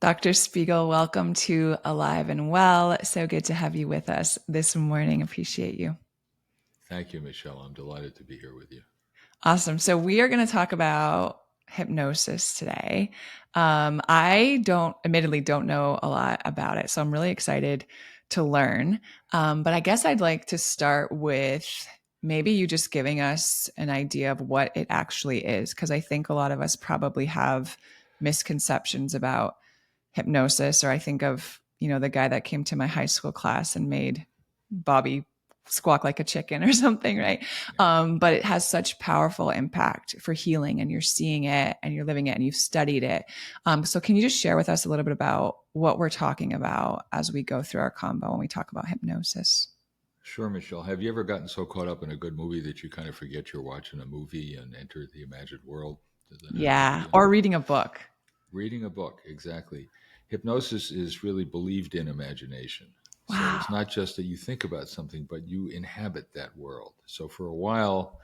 Dr. Spiegel, welcome to Alive and Well. So good to have you with us this morning. Appreciate you. Thank you, Michelle. I'm delighted to be here with you. Awesome. So we are going to talk about hypnosis today. I admittedly don't know a lot about it, so I'm really excited to learn. But I guess I'd like to start with maybe you just giving us an idea of what it actually is, because I think a lot of us probably have misconceptions about hypnosis, or I think of, the guy that came to my high school class and made Bobby squawk like a chicken or something, right? But it has such powerful impact for healing, and you're seeing it and you're living it and you've studied it. So can you just share with us a little bit about what we're talking about as we go through our combo when we talk about hypnosis? Sure, Michelle. Have you ever gotten so caught up in a good movie that you kind of forget you're watching a movie and enter the imagined world? Does that happen to Yeah. you? Or reading a book. Reading a book, exactly. Hypnosis is really believed in imagination. So Wow. it's not just that you think about something, but you inhabit that world. So for a while,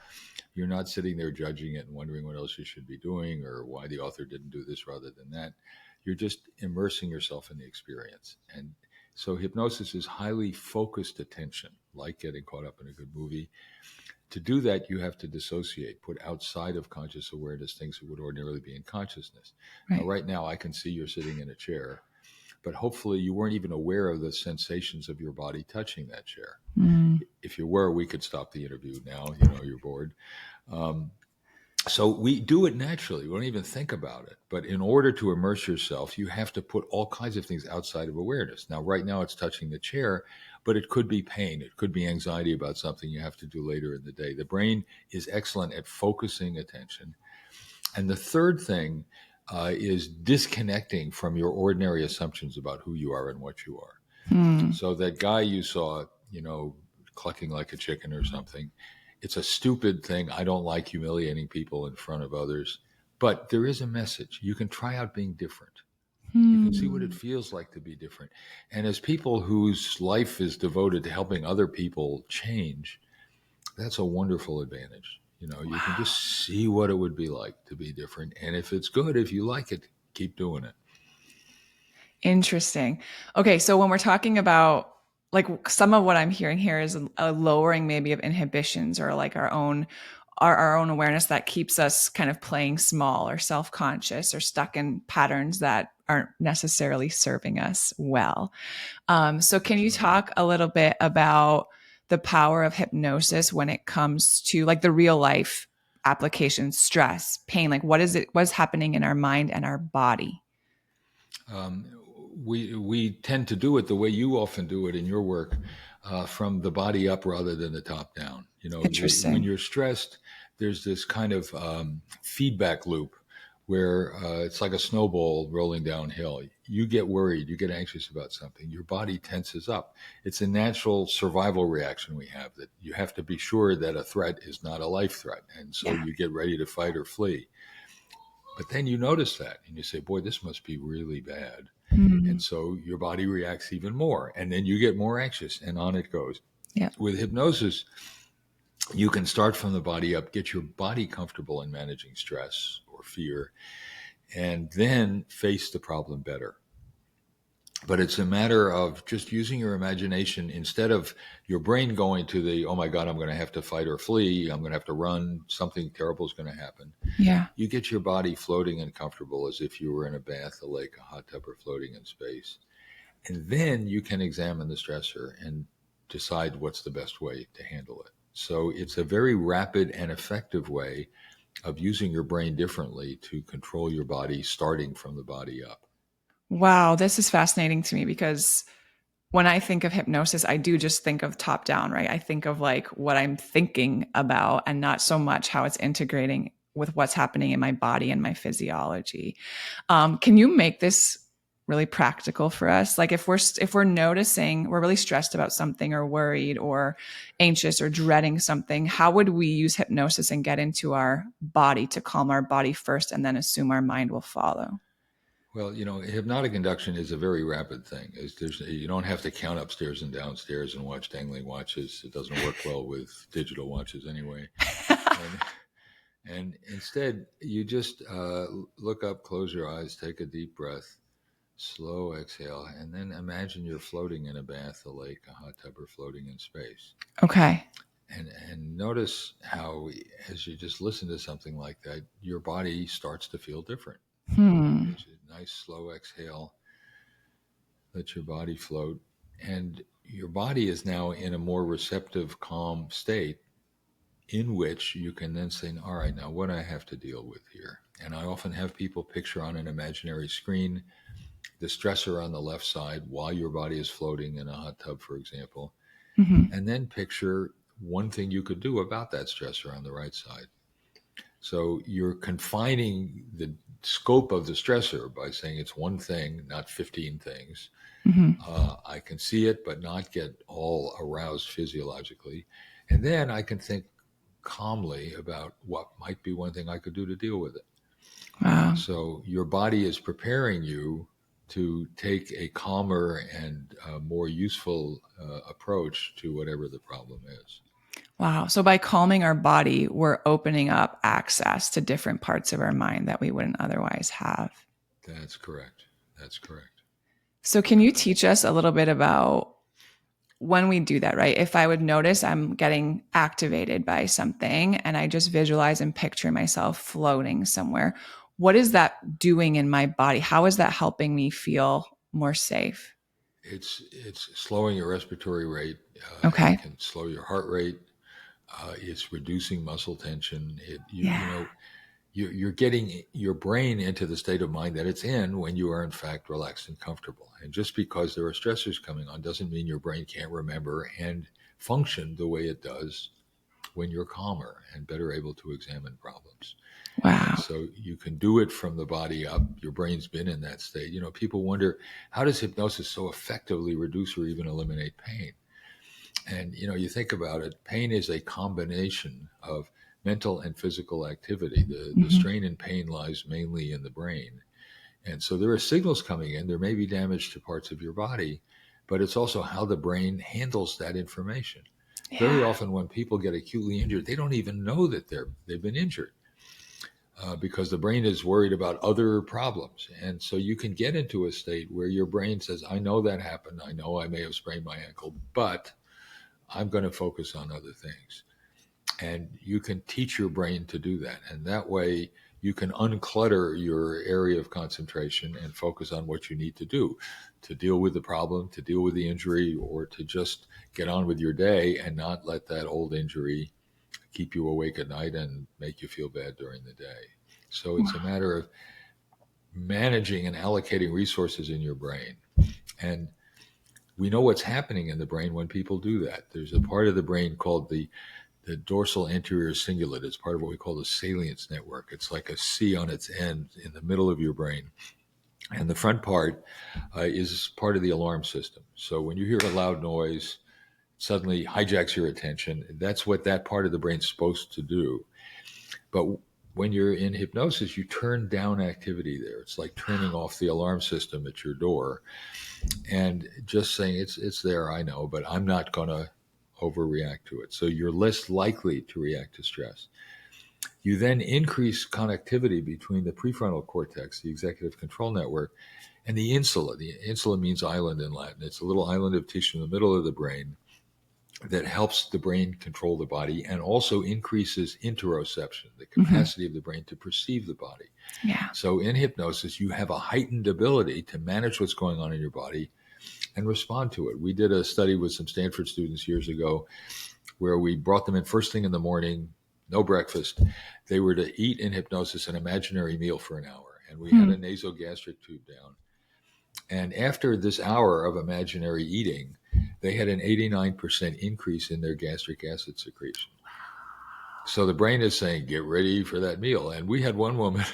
you're not sitting there judging it and wondering what else you should be doing or why the author didn't do this rather than that. You're just immersing yourself in the experience. And so hypnosis is highly focused attention, like getting caught up in a good movie. To do that, you have to dissociate, put outside of conscious awareness things that would ordinarily be in consciousness. Now, Right. right now, I can see you're sitting in a chair, but hopefully you weren't even aware of the sensations of your body touching that chair. Mm. If you were, we could stop the interview now. You're bored. Um, so we do it naturally. We don't even think about it. But in order to immerse yourself, you have to put all kinds of things outside of awareness. Now, right now it's touching the chair, but it could be pain. It could be anxiety about something you have to do later in the day. The brain is excellent at focusing attention. And the third thing is disconnecting from your ordinary assumptions about who you are and what you are. Mm. So that guy you saw, clucking like a chicken or something, it's a stupid thing. I don't like humiliating people in front of others. But there is a message. You can try out being different. You can see what it Mm. feels like to be different. And as people whose life is devoted to helping other people change, that's a wonderful advantage. You can Wow. just see what it would be like to be different. And if it's good, if you like it, keep doing it. Interesting. Okay, so when we're talking about, like, some of what I'm hearing here is a lowering maybe of inhibitions, or like our own awareness that keeps us kind of playing small or self-conscious or stuck in patterns that aren't necessarily serving us well. So can That's you right. talk a little bit about the power of hypnosis when it comes to like the real life application, stress, pain? Like what's happening in our mind and our body? Um, we tend to do it the way you often do it in your work, from the body up rather than the top down. When Interesting. you're stressed, there's this kind of feedback loop where it's like a snowball rolling downhill. You get worried, you get anxious about something, your body tenses up. It's a natural survival reaction we have, that you have to be sure that a threat is not a life threat. And so Yeah. you get ready to fight or flee. But then you notice that and you say, boy, this must be really bad. And Mm. so your body reacts even more. And then you get more anxious, and on it goes. Yeah. With hypnosis, you can start from the body up, get your body comfortable in managing stress or fear, and then face the problem better. But it's a matter of just using your imagination instead of your brain going to the, oh my God, I'm going to have to fight or flee. I'm going to have to run. Something terrible is going to happen. Yeah. You get your body floating and comfortable as if you were in a bath, a lake, a hot tub, or floating in space. And then you can examine the stressor and decide what's the best way to handle it. So it's a very rapid and effective way of using your brain differently to control your body, starting from the body up. Wow, this is fascinating to me because when I think of hypnosis, I do just think of top down, right? I think of like what I'm thinking about and not so much how it's integrating with what's happening in my body and my physiology. Can you make this really practical for us? Like if we're noticing we're really stressed about something or worried or anxious or dreading something, how would we use hypnosis and get into our body to calm our body first and then assume our mind will follow? Well, hypnotic induction is a very rapid thing. You don't have to count upstairs and downstairs and watch dangling watches. It doesn't work well with digital watches anyway. And and instead, you just look up, close your eyes, take a deep breath, Slow exhale. And then imagine you're floating in a bath, a lake, a hot tub, or floating in space. Okay. And notice how, as you just listen to something like that, your body starts to feel different. Hmm. There's a nice slow exhale. Let your body float. And your body is now in a more receptive, calm state in which you can then say, all right, now what do I have to deal with here? And I often have people picture on an imaginary screen the stressor on the left side while your body is floating in a hot tub, for example, Hmm. and then picture one thing you could do about that stressor on the right side. So you're confining the scope of the stressor by saying it's one thing, not 15 things. Hmm. I can see it, but not get all aroused physiologically. And then I can think calmly about what might be one thing I could do to deal with it. Wow. So your body is preparing you to take a calmer and more useful approach to whatever the problem is. Wow. So by calming our body, we're opening up access to different parts of our mind that we wouldn't otherwise have. That's correct. That's correct. So can you teach us a little bit about when we do that, right? If I would notice I'm getting activated by something and I just visualize and picture myself floating somewhere, what is that doing in my body? How is that helping me feel more safe? It's slowing your respiratory rate. It Okay. can slow your heart rate. It's reducing muscle tension. You Yeah. know you're getting your brain into the state of mind that it's in when you are in fact relaxed and comfortable. And just because there are stressors coming on doesn't mean your brain can't remember and function the way it does when you're calmer and better able to examine problems. And Wow. so you can do it from the body up. Your brain's been in that state. People wonder, how does hypnosis so effectively reduce or even eliminate pain? And you think about it, pain is a combination of mental and physical activity. The Hmm. strain and pain lies mainly in the brain. And so there are signals coming in. There may be damage to parts of your body, but it's also how the brain handles that information. Very Yeah. often when people get acutely injured, they don't even know that they've been injured because the brain is worried about other problems. And so you can get into a state where your brain says, I know that happened. I know I may have sprained my ankle, but I'm going to focus on other things. And you can teach your brain to do that. And that way you can unclutter your area of concentration and focus on what you need to do to deal with the problem, to deal with the injury, or to just get on with your day and not let that old injury keep you awake at night and make you feel bad during the day. So it's a matter of managing and allocating resources in your brain. And we know what's happening in the brain when people do that. There's a part of the brain called the dorsal anterior cingulate. It's part of what we call the salience network. It's like a C on its end in the middle of your brain. And the front part is part of the alarm system. So when you hear a loud noise, suddenly hijacks your attention. That's what that part of the brain's supposed to do. But when you're in hypnosis, you turn down activity there. It's like turning off the alarm system at your door and just saying it's there, I know, but I'm not going to overreact to it. So you're less likely to react to stress. You then increase connectivity between the prefrontal cortex, the executive control network, and the insula. The insula means island in Latin. It's a little island of tissue in the middle of the brain that helps the brain control the body and also increases interoception, the Hmm. capacity of the brain to perceive the body. Yeah. So in hypnosis, you have a heightened ability to manage what's going on in your body and respond to it. We did a study with some Stanford students years ago where we brought them in first thing in the morning, no breakfast. They were to eat in hypnosis an imaginary meal for an hour. And we had Hmm. a nasogastric tube down. And after this hour of imaginary eating, they had an 89% increase in their gastric acid secretion. So the brain is saying, get ready for that meal. And we had one woman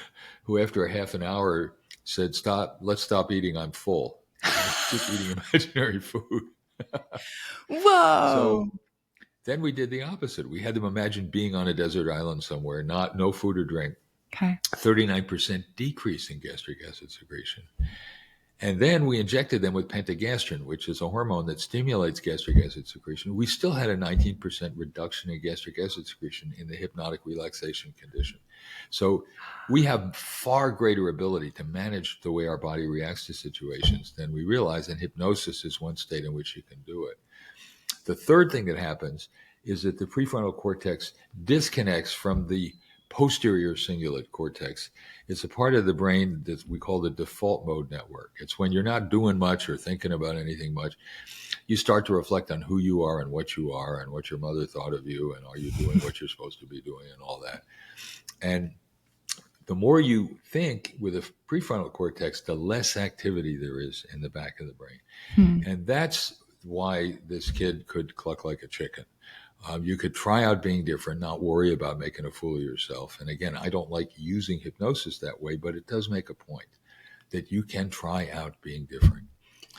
who, after a half an hour, said, stop, let's stop eating. I'm full. I was just eating imaginary food. Whoa. So then we did the opposite. We had them imagine being on a desert island somewhere, no food or drink, Okay. 39% decrease in gastric acid secretion. And then we injected them with pentagastrin, which is a hormone that stimulates gastric acid secretion. We still had a 19% reduction in gastric acid secretion in the hypnotic relaxation condition. So we have far greater ability to manage the way our body reacts to situations than we realize, and hypnosis is one state in which you can do it. The third thing that happens is that the prefrontal cortex disconnects from the posterior cingulate cortex. It's a part of the brain that we call the default mode network. It's when you're not doing much or thinking about anything much, you start to reflect on who you are and what your mother thought of you, and are you doing what you're supposed to be doing, and all that. And the more you think with the prefrontal cortex, the less activity there is in the back of the brain. And that's why this kid could cluck like a chicken. You could try out being different, not worry about making a fool of yourself. And again, I don't like using hypnosis that way, but it does make a point that you can try out being different.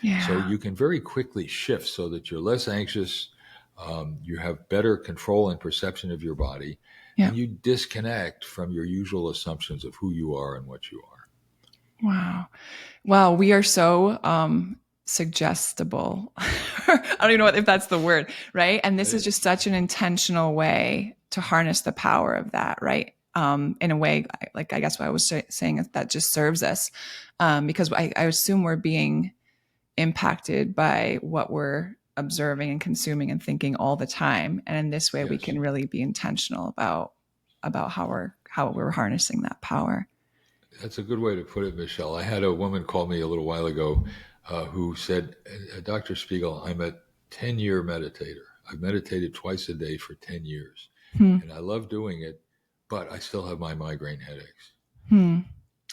Yeah. So you can very quickly shift so that you're less anxious, you have better control and perception of your body, and you disconnect from your usual assumptions of who you are and what you are. Wow. Wow. We are so suggestible. I don't even know if that's the word, right? And this is just such an intentional way to harness the power of that, right? In a way, like I guess what I was saying, that just serves us, because I assume we're being impacted by what we're observing and consuming and thinking all the time. And in this way, we can really be intentional about how we're harnessing that power. That's a good way to put it, Michelle. I had a woman call me a little while ago who said, Dr. Spiegel, I'm a 10-year meditator. I've meditated twice a day for 10 years. And I love doing it, but I still have my migraine headaches.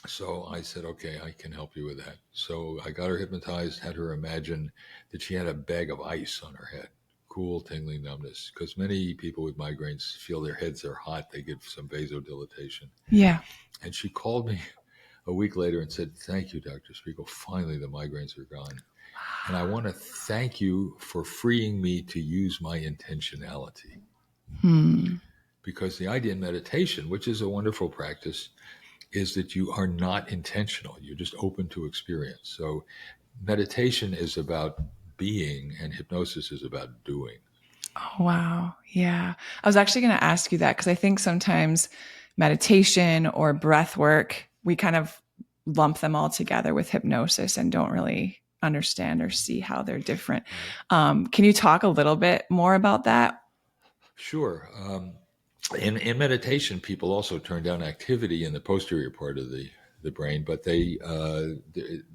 So I said, okay, I can help you with that. So I got her hypnotized, had her imagine that she had a bag of ice on her head, cool, tingling numbness, because many people with migraines feel their heads are hot. They get some vasodilatation. Yeah. And she called me a week later and said, thank you, Dr. Spiegel. Finally, the migraines are gone. And I want to thank you for freeing me to use my intentionality. Because the idea in meditation, which is a wonderful practice, is that you are not intentional. You're just open to experience. So meditation is about being, and hypnosis is about doing. Oh, wow. Yeah. I was actually going to ask you that, because I think sometimes meditation or breath work, we kind of lump them all together with hypnosis and don't really understand or see how they're different. Can you talk a little bit more about that? Sure. In meditation, people also turn down activity in the posterior part of the brain, but they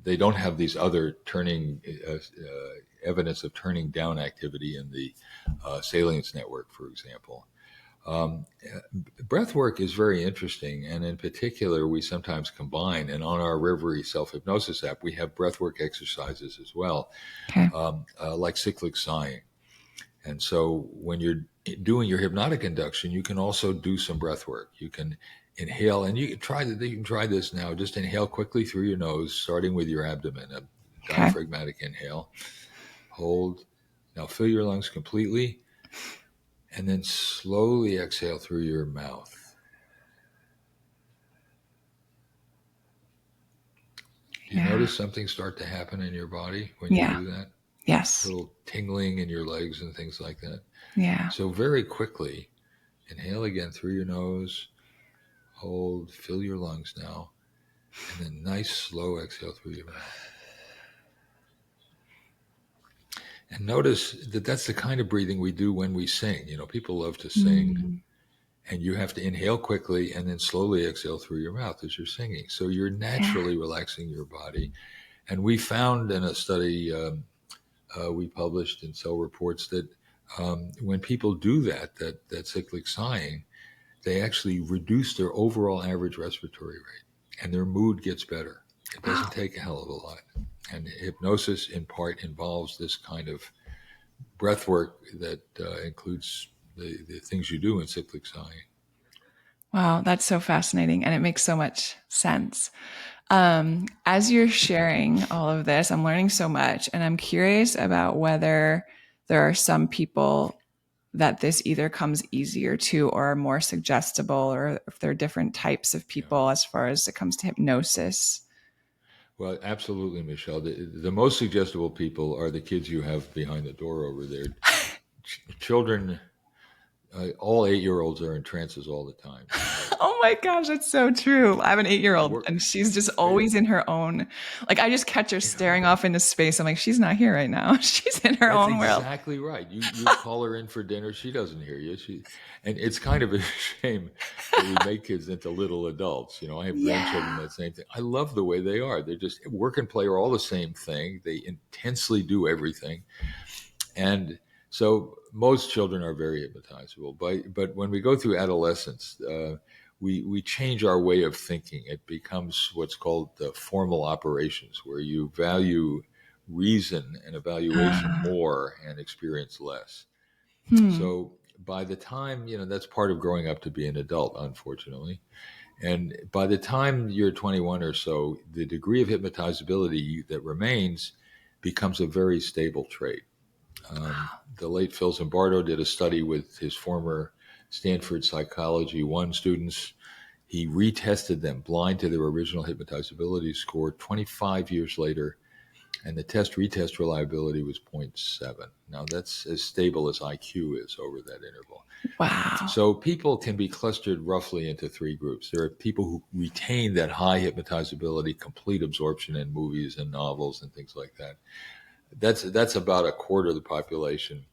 don't have these other turning evidence of turning down activity in the salience network, for example. Breath work is very interesting, and in particular, we sometimes combine, and on our Reverie self-hypnosis app, we have breath work exercises as well, like cyclic sighing. And so when you're doing your hypnotic induction, you can also do some breath work. You can inhale, and you can try this now. Just inhale quickly through your nose, starting with your abdomen, a diaphragmatic inhale. Hold. Now fill your lungs completely, and then slowly exhale through your mouth. Do you notice something start to happen in your body when you do that? Yes. A little tingling in your legs and things like that. Yeah. So very quickly, inhale again through your nose, hold, fill your lungs now, and then nice slow exhale through your mouth. And notice that that's the kind of breathing we do when we sing. You know, people love to sing, and you have to inhale quickly and then slowly exhale through your mouth as you're singing. So you're naturally relaxing your body. And we found in a study we published in Cell Reports that when people do that cyclic sighing, they actually reduce their overall average respiratory rate, and their mood gets better. It doesn't take a hell of a lot. And hypnosis, in part, involves this kind of breath work that includes the things you do in cyclic sighing. Wow, that's so fascinating, and it makes so much sense. As you're sharing all of this, I'm learning so much, and I'm curious about whether there are some people that this either comes easier to or are more suggestible, or if there are different types of people as far as it comes to hypnosis. Well, absolutely, Michelle. The most suggestible people are the kids you have behind the door over there. Children, all 8-year-olds are in trances all the time. Oh my gosh, that's so true. I have an 8-year-old Work, and she's just yeah, always in her own, like I just catch her you know, staring off into space. I'm like, she's not here right now. She's in her that's own world. exactly right. You call her in for dinner, she doesn't hear you. And it's kind of a shame that we make kids into little adults. I have grandchildren, Yeah. that same thing. I love the way they are. They're just work and play are all the same thing. They intensely do everything. And so most children are very hypnotizable. But when we go through adolescence, we change our way of thinking. It becomes what's called formal operations, where you value reason and evaluation Uh, more and experience less. hmm. So by the time, that's part of growing up to be an adult, unfortunately. And by the time you're 21 or so, the degree of hypnotizability that remains becomes a very stable trait. The late Phil Zimbardo did a study with his former Stanford Psychology 1 students. He retested them blind to their original hypnotizability score 25 years later, and the test retest reliability was zero point 0.7. Now, that's as stable as IQ is over that interval. Wow. So, people can be clustered roughly into three groups. There are people who retain that high hypnotizability, complete absorption in movies and novels and things like that. That's about a quarter of the population.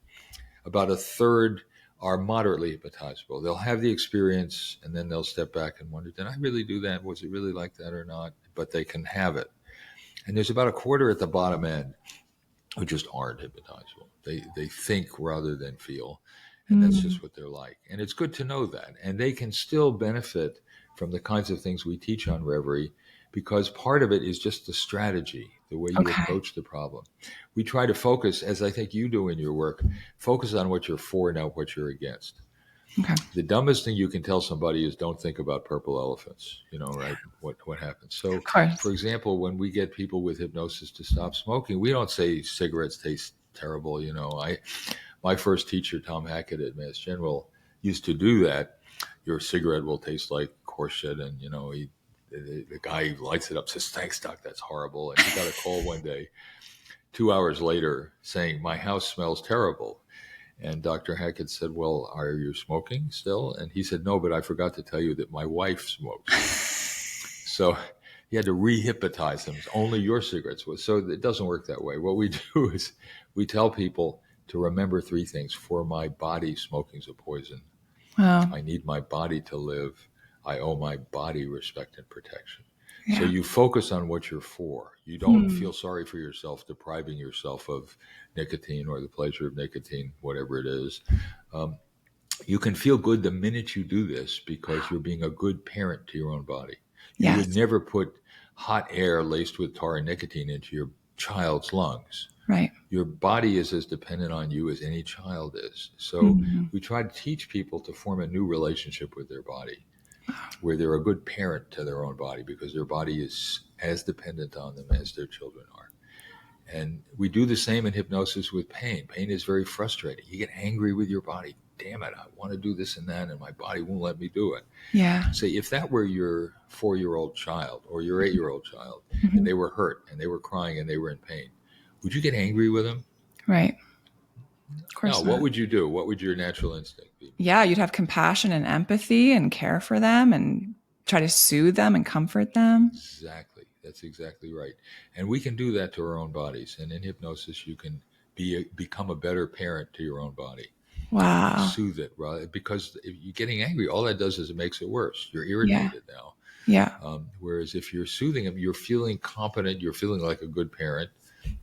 About a third are moderately hypnotizable. They'll have the experience and then they'll step back and wonder, did I really do that? Was it really like that or not? But they can have it. And there's about a quarter at the bottom end who just aren't hypnotizable. They think rather than feel. And that's Hmm. just what they're like. And it's good to know that. And they can still benefit from the kinds of things we teach on Reverie, because part of it is just the strategy, the way you Okay. approach the problem. We try to focus, as I think you do in your work, focus on what you're for, not what you're against. Okay. The dumbest thing you can tell somebody is don't think about purple elephants, right? What happens. Of So, for course. example, when we get people with hypnosis to stop smoking, we don't say cigarettes taste terrible. My first teacher, Tom Hackett at Mass General, used to do that. Your cigarette will taste like horseshit, and the guy who lights it up says, "Thanks, doc, that's horrible." And he got a call one day, 2 hours later, saying, "My house smells terrible." And Dr. Hackett said, "Well, are you smoking still?" And he said, "No, but I forgot to tell you that my wife smokes." So he had to re-hypnotize him. It's only your cigarettes. So it doesn't work that way. What we do is we tell people to remember three things. For my body, smoking's a poison. Wow. I need my body to live. I owe my body respect and protection. So Yeah. you focus on what you're for. You don't Hmm. feel sorry for yourself, depriving yourself of nicotine or the pleasure of nicotine, whatever it is. Um, you can feel good the minute you do this because you're being a good parent to your own body. You would Yes. never put hot air laced with tar and nicotine into your child's lungs. Right. Your body is as dependent on you as any child is. So Hmm. we try to teach people to form a new relationship with their body, where they're a good parent to their own body because their body is as dependent on them as their children are. And we do the same in hypnosis with pain. Pain is very frustrating. You get angry with your body. Damn it, I want to do this and that, and my body won't let me do it. Yeah. Say, if that were your 4-year-old child or your 8-year-old child, and Hmm. they were hurt and they were crying and they were in pain, would you get angry with them? Right. Of No. course What not. would you do? What would your natural instinct be? Yeah, you'd have compassion and empathy and care for them and try to soothe them and comfort them. Exactly. That's exactly right. And we can do that to our own bodies. And in hypnosis, you can become a better parent to your own body and Wow. soothe it. Right? Because if you're getting angry, all that does is it makes it worse. You're Yeah. irritated now. Yeah. Whereas if you're soothing them, you're feeling competent. You're feeling like a good parent.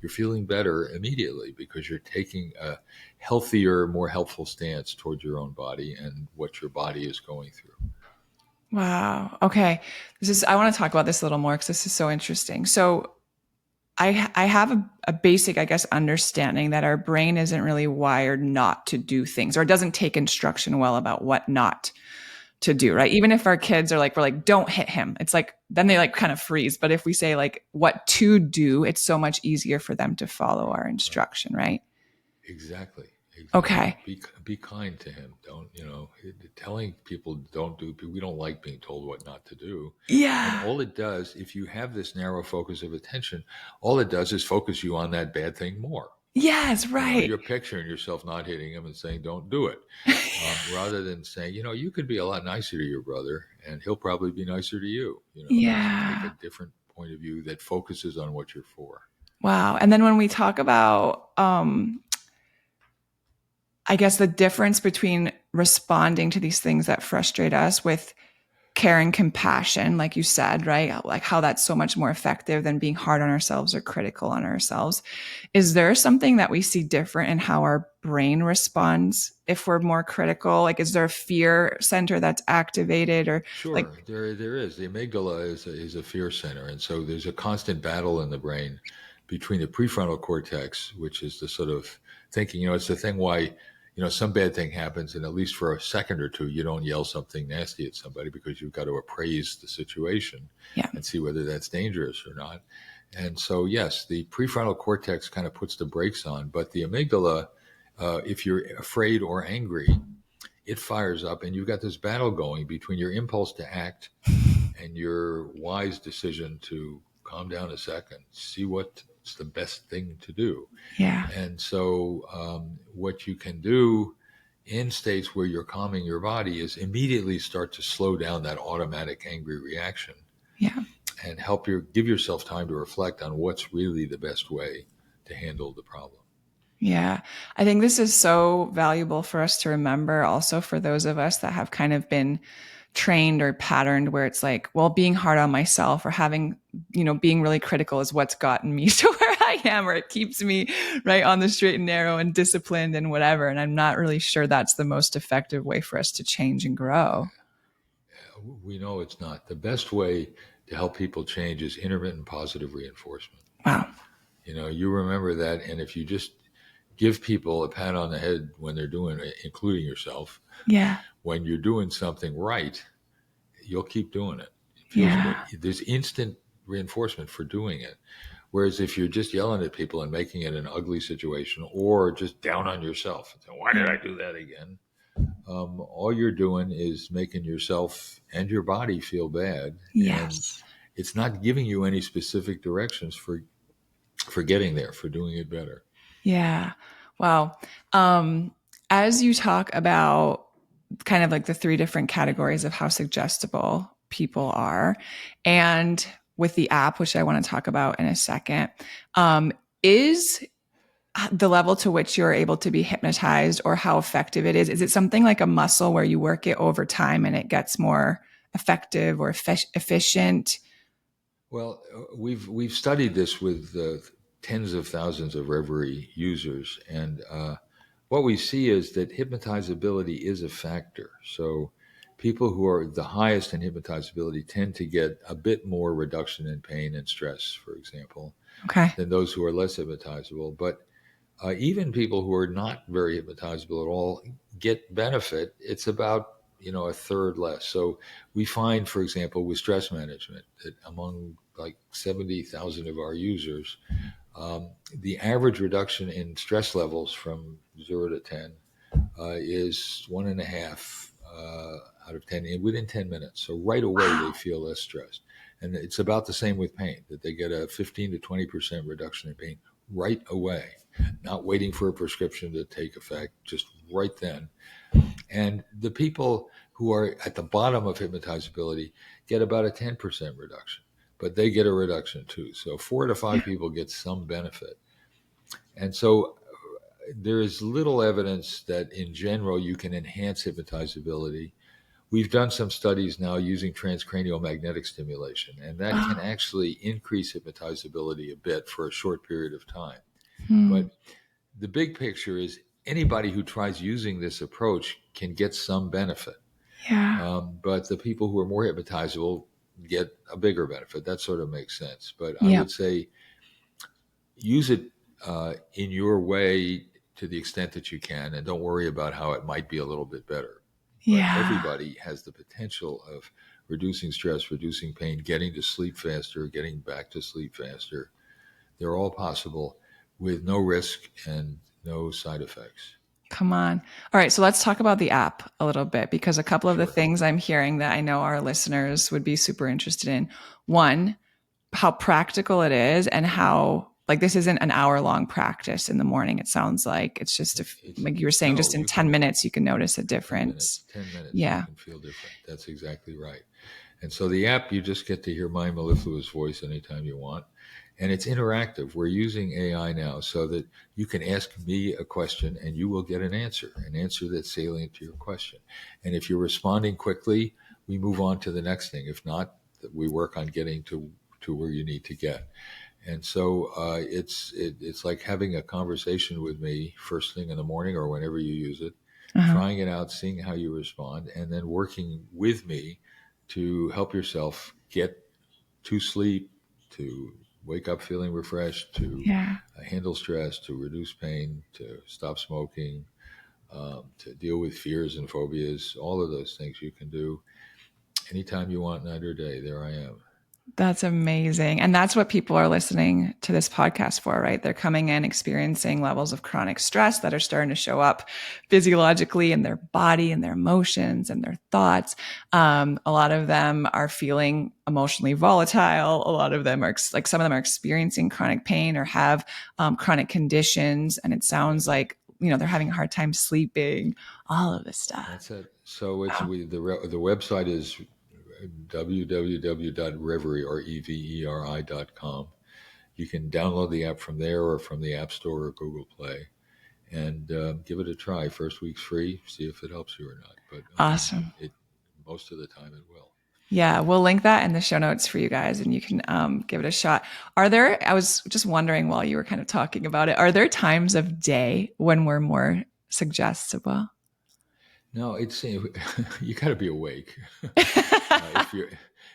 You're feeling better immediately because you're taking a healthier, more helpful stance towards your own body and what your body is going through. Wow. Okay. I want to talk about this a little more because this is so interesting. So I have a basic, I guess, understanding that our brain isn't really wired not to do things, or it doesn't take instruction well about what not to do, right? Even if our kids are like, we're like, don't hit him. It's like, then they like kind of freeze. But if we say like what to do, it's so much easier for them to follow our Right. instruction, right? Exactly. Exactly. Okay. Be kind to him. Don't, telling people don't do, we don't like being told what not to do. And Yeah. all it does, if you have this narrow focus of attention, all it does is focus you on that bad thing more. Yes, You're right. picturing yourself not hitting him and saying, don't do it. Rather than saying, you could be a lot nicer to your brother and he'll probably be nicer to you. Just take a Yeah. different point of view that focuses on what you're for. Wow. And then when we talk about I guess the difference between responding to these things that frustrate us with care and compassion, like you said, right? Like how that's so much more effective than being hard on ourselves or critical on ourselves. Is there something that we see different in how our brain responds if we're more critical? Like, is there a fear center that's activated or like, Sure, there is. The amygdala is a fear center, and so there's a constant battle in the brain between the prefrontal cortex, which is the sort of thinking. It's the thing why some bad thing happens, and at least for a second or two, you don't yell something nasty at somebody because you've got to appraise the situation yeah, and see whether that's dangerous or not. And so, yes, the prefrontal cortex kind of puts the brakes on, but the amygdala, if you're afraid or angry, it fires up and you've got this battle going between your impulse to act and your wise decision to calm down a second, see what's the best thing to do. yeah, And so, what you can do in states where you're calming your body is immediately start to slow down that automatic angry reaction yeah. and give yourself time to reflect on what's really the best way to handle the problem. Yeah. I think this is so valuable for us to remember also for those of us that have kind of been trained or patterned where it's like, well, being hard on myself or having, being really critical is what's gotten me to where I am, or it keeps me right on the straight and narrow and disciplined and whatever. And I'm not really sure that's the most effective way for us to change and grow. We know it's not. The best way to help people change is intermittent positive reinforcement. Wow. You remember that, and if you just give people a pat on the head when they're doing it, including yourself, Yeah. when you're doing something right, you'll keep doing it. It feels good. Yeah. There's instant reinforcement for doing it. Whereas if you're just yelling at people and making it an ugly situation, or just down on yourself, and saying, why did Yeah. I do that again? All you're doing is making yourself and your body feel bad, and Yes. it's not giving you any specific directions for getting there, for doing it better. Yeah. Wow. Um, as you talk about kind of like the three different categories of how suggestible people are, and with the app, which I want to talk about in a second, is the level to which you're able to be hypnotized or how effective it is it something like a muscle where you work it over time and it gets more effective or efficient? Well, we've studied this with tens of thousands of Reverie users, and what we see is that hypnotizability is a factor. So, people who are the highest in hypnotizability tend to get a bit more reduction in pain and stress, for example, Okay. than those who are less hypnotizable. But even people who are not very hypnotizable at all get benefit. It's about a third less. So we find, for example, with stress management, that among like 70,000 of our users, the average reduction in stress levels from 0 to 10 is 1.5 out of 10 within 10 minutes. So right away they Wow. feel less stressed. And it's about the same with pain, that they get a 15 to 20% reduction in pain right away, not waiting for a prescription to take effect, just right then. And the people who are at the bottom of hypnotizability get about a 10% reduction, but they get a reduction too. So 4 to 5 people get some benefit. And so there is little evidence that in general you can enhance hypnotizability. We've done some studies now using transcranial magnetic stimulation, and that can Oh. actually increase hypnotizability a bit for a short period of time. Hmm. But the big picture is anybody who tries using this approach can get some benefit. Yeah. But the people who are more hypnotizable get a bigger benefit. That sort of makes sense. But I Yeah. would say use it in your way to the extent that you can, and don't worry about how it might be a little bit better. But Yeah. everybody has the potential of reducing stress, reducing pain, getting to sleep faster, getting back to sleep faster. They're all possible with no risk and no side effects. Come on. All right. So let's talk about the app a little bit because a couple of the Sure. things I'm hearing that I know our listeners would be super interested in. One, how practical it is and how, like, this isn't an hour long practice in the morning. It sounds like it's just, It's like you were saying, no, just in you 10 can minutes, you can notice a 10 minutes, difference. 10 minutes, you Yeah. can feel different. That's exactly right. And so the app, you just get to hear my mellifluous voice anytime you want. And it's interactive. We're using AI now so that you can ask me a question and you will get an answer that's salient to your question. And if you're responding quickly, we move on to the next thing. If not, we work on getting to where you need to get. And so it's like having a conversation with me first thing in the morning or whenever you use it, Uh-huh. trying it out, seeing how you respond, and then working with me to help yourself get to sleep, to wake up feeling refreshed, to Yeah. handle stress, to reduce pain, to stop smoking, to deal with fears and phobias. All of those things you can do anytime you want, night or day. There I am. That's amazing. And that's what people are listening to this podcast for, right? They're coming in experiencing levels of chronic stress that are starting to show up physiologically in their body and their emotions and their thoughts. A lot of them are feeling emotionally volatile. A lot of them are like some of them are experiencing chronic pain or have chronic conditions. And it sounds Yes. like, they're having a hard time sleeping, all of this stuff. That's it. So it's Wow. the website is www.reverie.com. You can download the app from there or from the App Store or Google Play, and give it a try. First week's free. See if it helps you or not. But Awesome. it most of the time it will. Yeah, we'll link that in the show notes for you guys and you can give it a shot. I was just wondering while you were kind of talking about it, are there times of day when we're more suggestible? No, it's you got to be awake.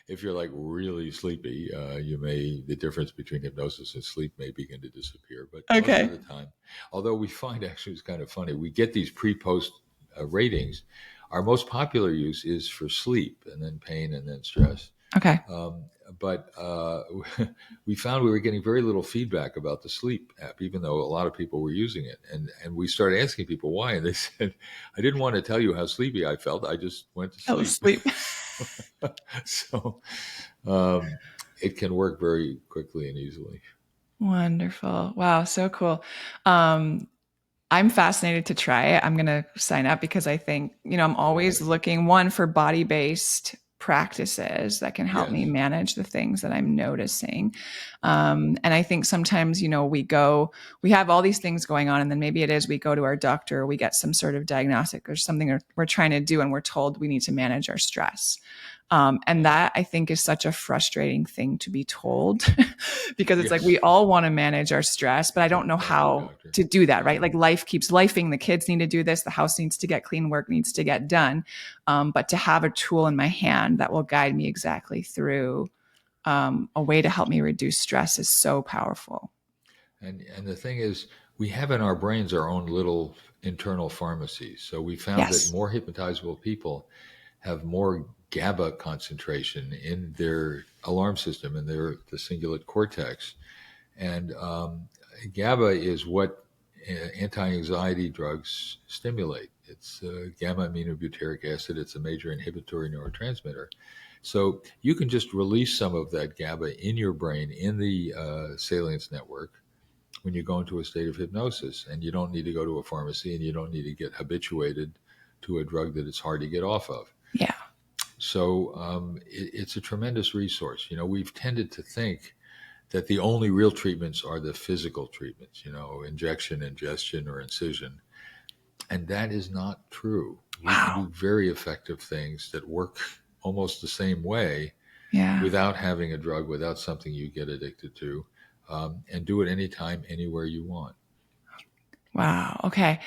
If you're like really sleepy, you may the difference between hypnosis and sleep may begin to disappear. But most of Okay. the time, although we find actually it's kind of funny, we get these pre-post ratings. Our most popular use is for sleep, and then pain, and then stress. Okay. Um, but we found we were getting very little feedback about the sleep app, even though a lot of people were using it. And we started asking people why, and they said, "I didn't want to tell you how sleepy I felt. I just went to Oh, sleep." sleep. So um, it can work very quickly and easily. Wonderful. Wow, so cool. Um, I'm fascinated to try it. I'm going to sign up because I think, I'm Go always ahead. looking one for body-based practices that can help me Yes. manage the things that I'm noticing. And I think sometimes, we have all these things going on, and then maybe it is we go to our doctor, we get some sort of diagnostic or something we're trying to do, and we're told we need to manage our stress. And Yes. that I think is such a frustrating thing to be told because it's like Yes. we all want to manage our stress, but I don't know Talk to your how doctor. to do that, Yeah. right? Like life keeps lifing. The kids need to do this. The house needs to get clean. Work needs to get done. But to have a tool in my hand that will guide me exactly through a way to help me reduce stress is so powerful. And the thing is, we have in our brains our own little internal pharmacies. So we found that Yes. more hypnotizable people have more GABA concentration in their alarm system, in the cingulate cortex. And GABA is what anti-anxiety drugs stimulate. It's gamma aminobutyric acid. It's a major inhibitory neurotransmitter. So you can just release some of that GABA in your brain in the salience network when you go into a state of hypnosis, and you don't need to go to a pharmacy, and you don't need to get habituated to a drug that it's hard to get off of. Yeah. So it's a tremendous resource. We've tended to think that the only real treatments are the physical treatments, injection, ingestion, or incision. And that is not true. We can Wow. do very effective things that work almost the same way Yeah. without having a drug, without something you get addicted to, and do it anytime, anywhere you want. Wow. Okay.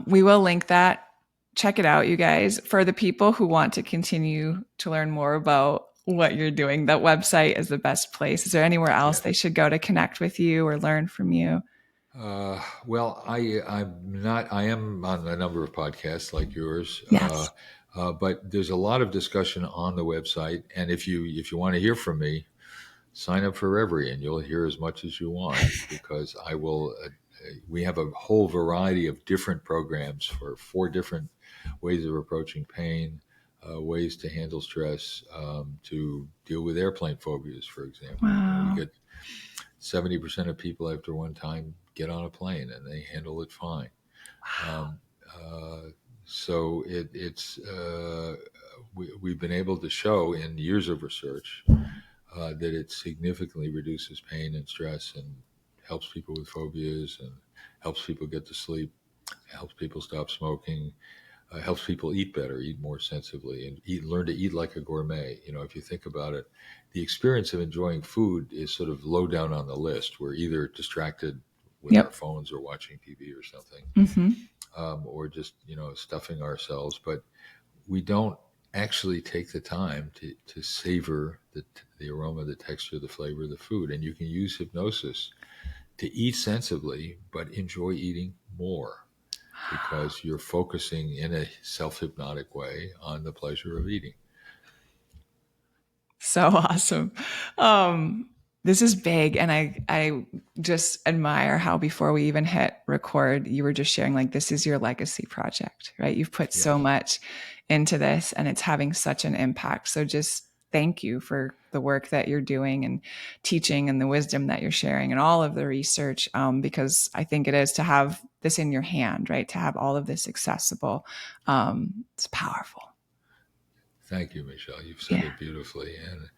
We will link that. Check it out, you guys. For the people who want to continue to learn more about what you're doing, that website is the best place. Is there anywhere else Yes. they should go to connect with you or learn from you? Well, I'm not. I am on a number of podcasts like yours, Yes. but there's a lot of discussion on the website. And if you want to hear from me, sign up for every, and you'll hear as much as you want because I will. We have a whole variety of different programs for 4 different ways of approaching pain, ways to handle stress, to deal with airplane phobias, for example. We Wow. get 70% of people after one time get on a plane and they handle it fine. Wow. Um, so we've been able to show in years of research that it significantly reduces pain and stress and helps people with phobias and helps people get to sleep, helps people stop smoking, helps people eat better, eat more sensibly, and learn to eat like a gourmet. If you think about it, the experience of enjoying food is sort of low down on the list. We're either distracted with our Yep. phones or watching TV or something, Mm-hmm. or just stuffing ourselves, but we don't actually take the time to savor the aroma, the texture, the flavor of the food. And you can use hypnosis to eat sensibly, but enjoy eating more because you're focusing in a self-hypnotic way on the pleasure of eating. So awesome. Um, this is big. And I just admire how before we even hit record, you were just sharing like, this is your legacy project, right? You've put so Yes. much into this and it's having such an impact. So just thank you for the work that you're doing and teaching and the wisdom that you're sharing and all of the research. Because I think it is to have this in your hand, right? To have all of this accessible. It's powerful. Thank you, Michelle. You've said Yeah. it beautifully. And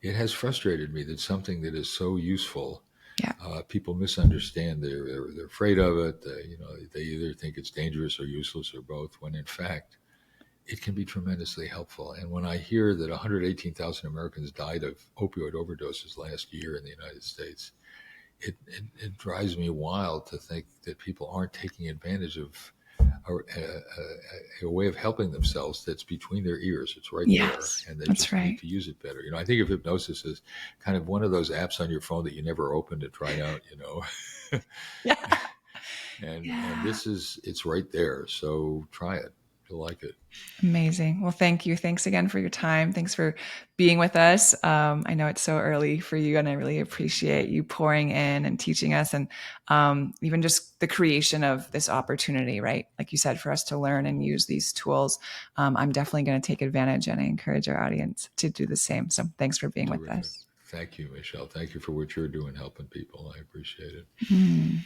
it has frustrated me that something that is so useful, Yeah. people misunderstand. They're afraid of it. They either think it's dangerous or useless or both, when in fact, it can be tremendously helpful. And when I hear that 118,000 Americans died of opioid overdoses last year in the United States, it drives me wild to think that people aren't taking advantage of a way of helping themselves that's between their ears. It's right there, Yes, and they that's just need right. to use it better. I think of hypnosis as kind of one of those apps on your phone that you never opened to try out. Yeah. And Yeah. it's right there. So try it. You'll like it. Amazing. Well, thank you. Thanks again for your time. Thanks for being with us. I know it's so early for you, and I really appreciate you pouring in and teaching us, and even just the creation of this opportunity, right? Like you said, for us to learn and use these tools. I'm definitely going to take advantage, and I encourage our audience to do the same. So thanks for being with Terrific. us. Thank you, Michelle. Thank you for what you're doing, helping people. I appreciate it. Mm.